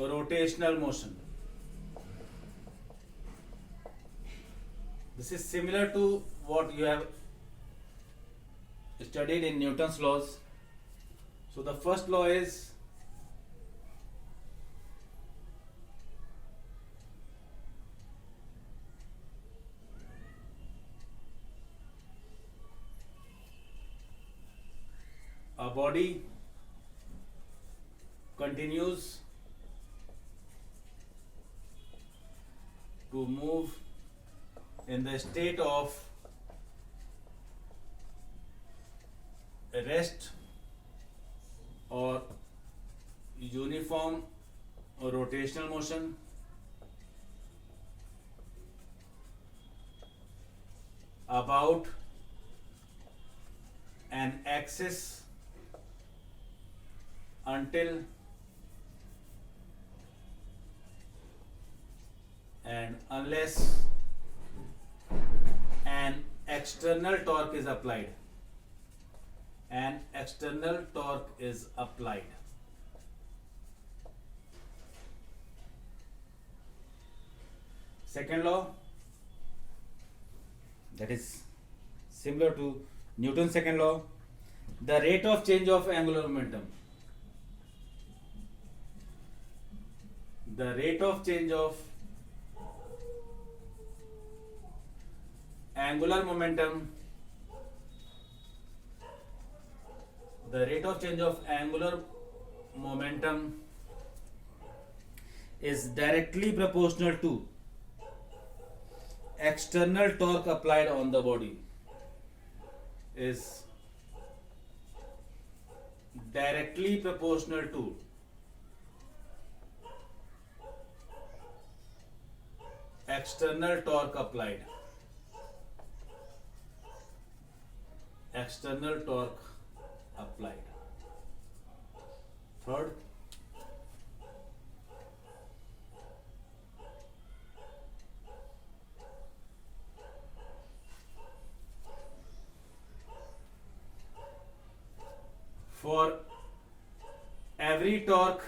rotational motion. This is similar to what you have studied in Newton's laws. So the first law is a body continues to move in the state of rest or uniform or rotational motion about an axis until and unless an external torque is applied. An external torque is applied. Second law, that is similar to Newton's second law, the rate of change of angular momentum. The rate of change of angular momentum, the rate of change of angular momentum is directly proportional to external torque applied on the body. Is directly proportional to external torque applied. External torque applied. Third, for every torque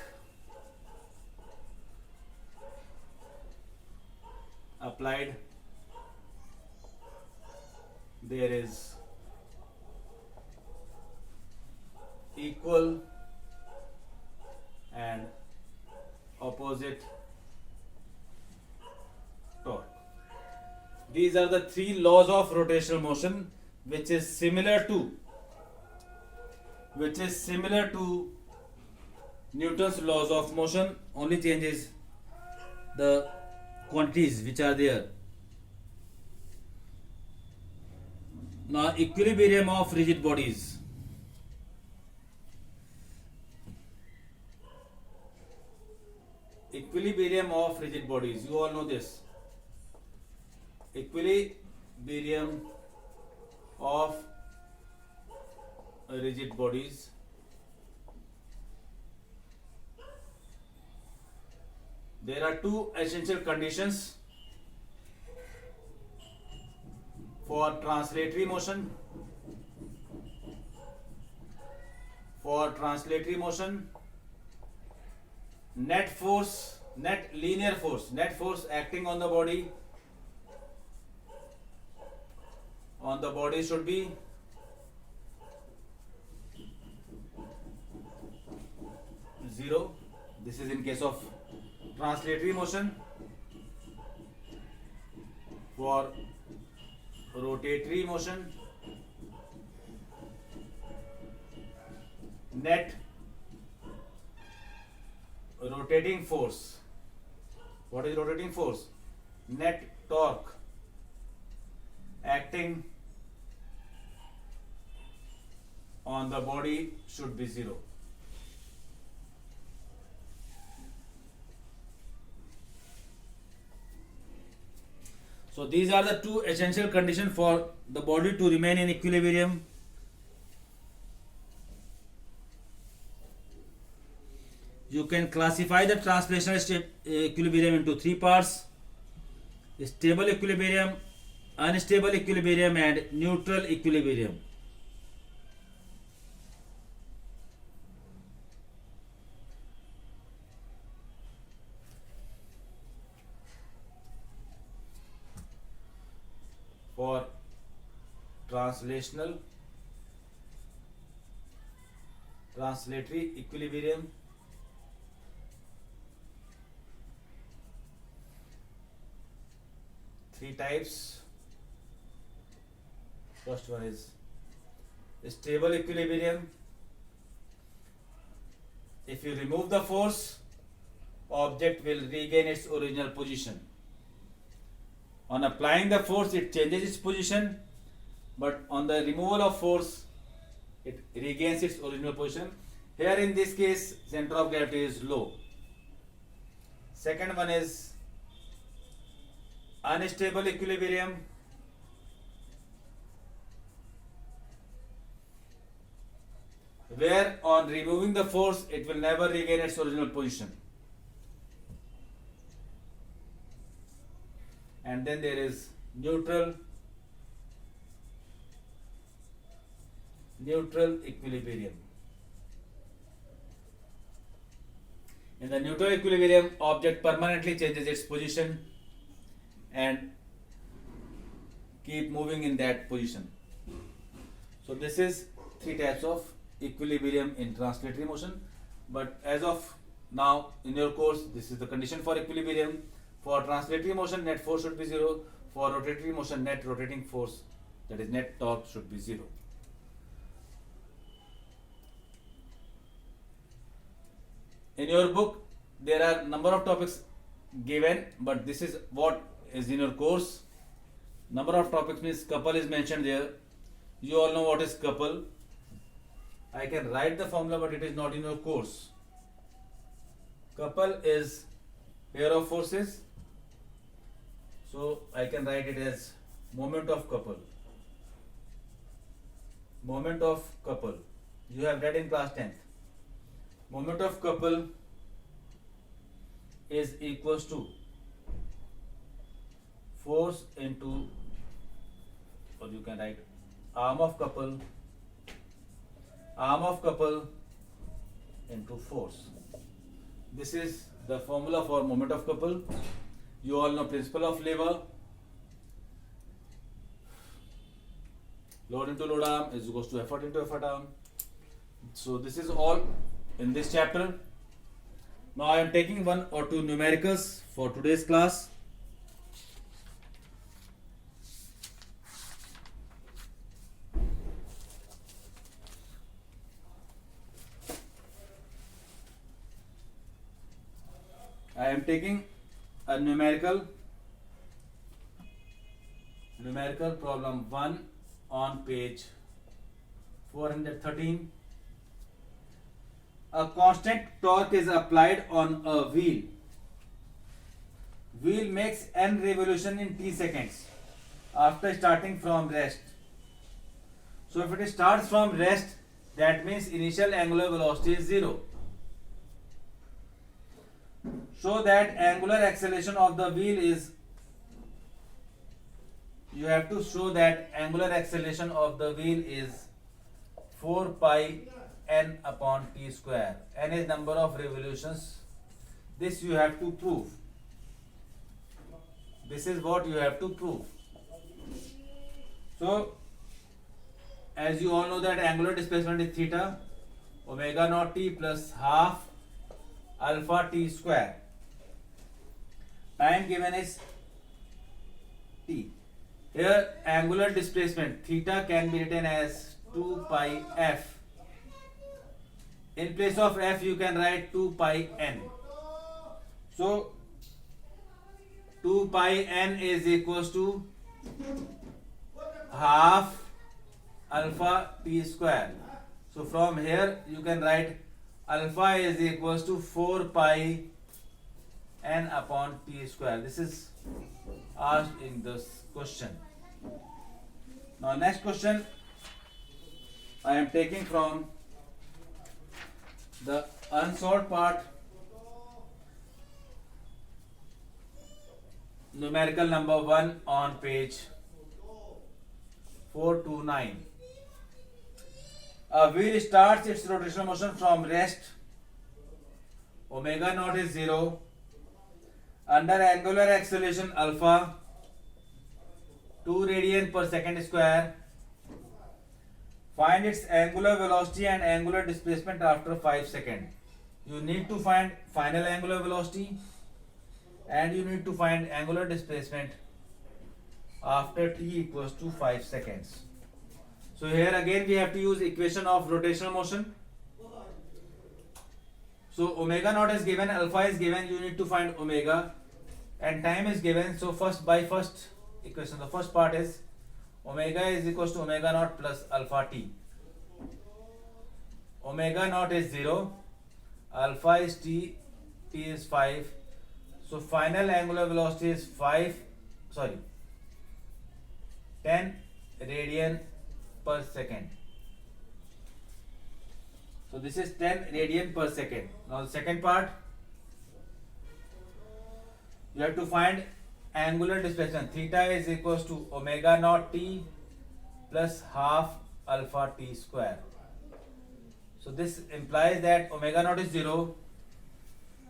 applied, there is equal and opposite torque. These are the three laws of rotational motion, which is similar to Newton's laws of motion. Only changes the quantities which are there. Now, equilibrium of rigid bodies. Equilibrium of rigid bodies. You all know this. Equilibrium of rigid bodies. There are two essential conditions for translatory motion. For translatory motion, net force acting on the body should be zero. This is in case of translatory motion. For rotatory motion, net rotating force. What is rotating force? Net torque acting on the body should be zero. So these are the two essential conditions for the body to remain in equilibrium. You can classify the translational equilibrium into three parts: stable equilibrium, unstable equilibrium, and neutral equilibrium. for translatory equilibrium. Three types. First one is stable equilibrium. If you remove the force, object will regain its original position. On applying the force, it changes its position, but on the removal of force, it regains its original position. Here in this case, center of gravity is low. Second one is unstable equilibrium. Where on removing the force, it will never regain its original position. And then there is neutral equilibrium. In the neutral equilibrium, object permanently changes its position and keep moving in that position. So this is three types of equilibrium in translatory motion. But as of now in your course, this is the condition for equilibrium. For translatory motion, net force should be 0. For rotatory motion, net rotating force, that is net torque, should be 0. In your book, there are number of topics given, but this is what is in your course. Number of topics means couple is mentioned there. You all know what is couple. I can write the formula, but it is not in your course. Couple is pair of forces. So I can write it as moment of couple. Moment of couple. You have read in class 10th. Moment of couple is equals to force into, or you can write arm of couple into force. This is the formula for moment of couple. You all know principle of lever. Load into load arm is equals to effort into effort arm. So this is all in this chapter. Now I am taking one or two numericals for today's class. I am taking a numerical problem 1 on page 413. A constant torque is applied on a wheel. Wheel makes n revolution in t seconds after starting from rest. So if it starts from rest, that means initial angular velocity is 0. So that angular acceleration of the wheel is, you have to show that angular acceleration of the wheel is 4 pi n upon t square. N is number of revolutions. This you have to prove. This is what you have to prove. So as you all know that angular displacement is theta, omega naught t plus half alpha t square. Time given is t. Here angular displacement theta can be written as 2 pi f. In place of f you can write 2 pi n. So 2 pi n is equals to half alpha t square. So from here you can write alpha is equals to 4 pi n upon t square. This is asked in this question. Now next question I am taking from the unsolved part, numerical number 1 on page 429. A wheel starts its rotational motion from rest. Omega naught is 0. Under angular acceleration alpha, 2 radian per second square. Find its angular velocity and angular displacement after 5 seconds. You need to find final angular velocity and you need to find angular displacement after t equals to 5 seconds. So here again we have to use equation of rotational motion. So omega naught is given, alpha is given, you need to find omega, and time is given. So first equation, the first part is omega is equals to omega naught plus alpha t. Omega naught is 0, alpha is t is 5. So final angular velocity is 10 radian per second. So this is 10 radian per second. Now the second part, you have to find angular displacement. Theta is equals to omega naught t plus half alpha t square. So this implies that omega naught is 0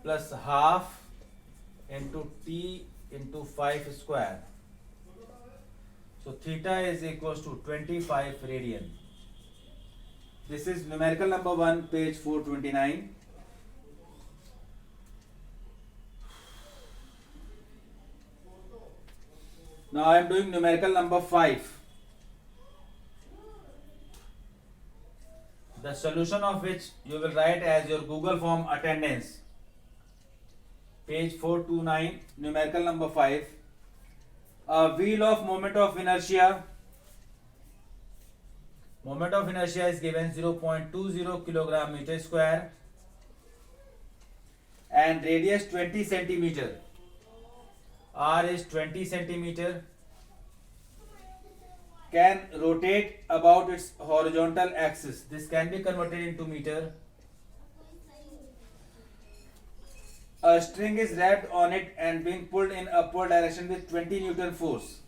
plus half into t into 5 square. So theta is equals to 25 radian. This is numerical number 1, page 429. Now I am doing numerical number 5. The solution of which you will write as your Google form attendance. Page 429, numerical number 5. A wheel of moment of inertia. Moment of inertia is given 0.20 kilogram meter square and radius 20 centimeter. R is 20 centimeter. Can rotate about its horizontal axis. This can be converted into meter. A string is wrapped on it and being pulled in upward direction with 20 Newton force.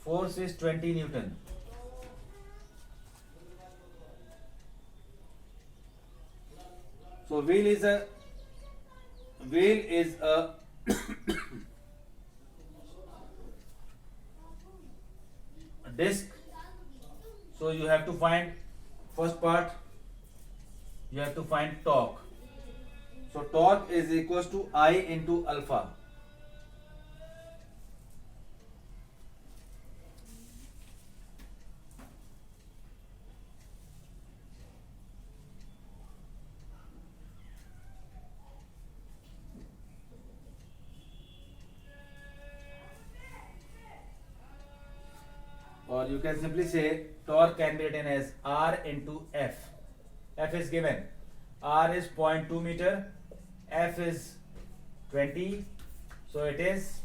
Force is 20 Newton. So wheel is a disc. So you have to find first part, you have to find torque. So torque is equals to I into alpha. Or you can simply say torque can be written as R into F. F is given. R is 0.2 meter. F is 20. So it is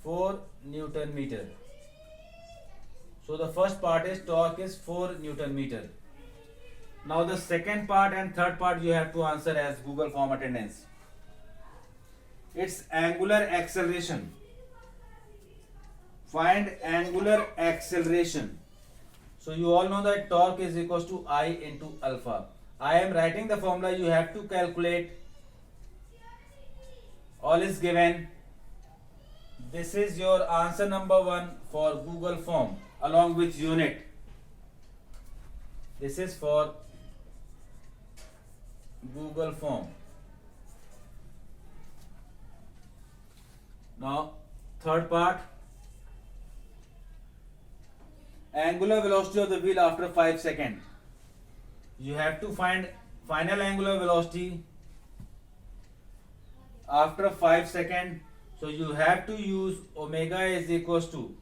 4 Newton meter. So the first part is torque is 4 Newton meter. Now the second part and third part you have to answer as Google form attendance. It's angular acceleration. Find angular acceleration. So you all know that torque is equals to I into alpha. I am writing the formula, you have to calculate. All is given. This is your answer number 1 for Google form along with unit. This is for Google form. Now third part, angular velocity of the wheel after 5 seconds. You have to find final angular velocity after 5 seconds. So you have to use omega is equals to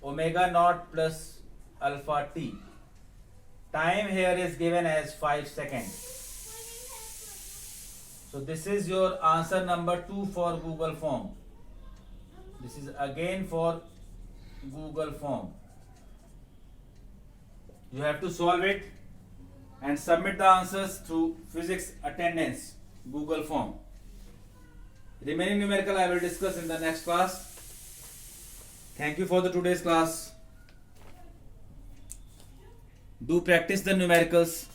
omega naught plus alpha t. Time here is given as 5 seconds. So this is your answer number 2 for Google form. This is again for Google form. You have to solve it and submit the answers through physics attendance Google form. Remaining numerical I will discuss in the next class. Thank you for the today's class. Do practice the numericals.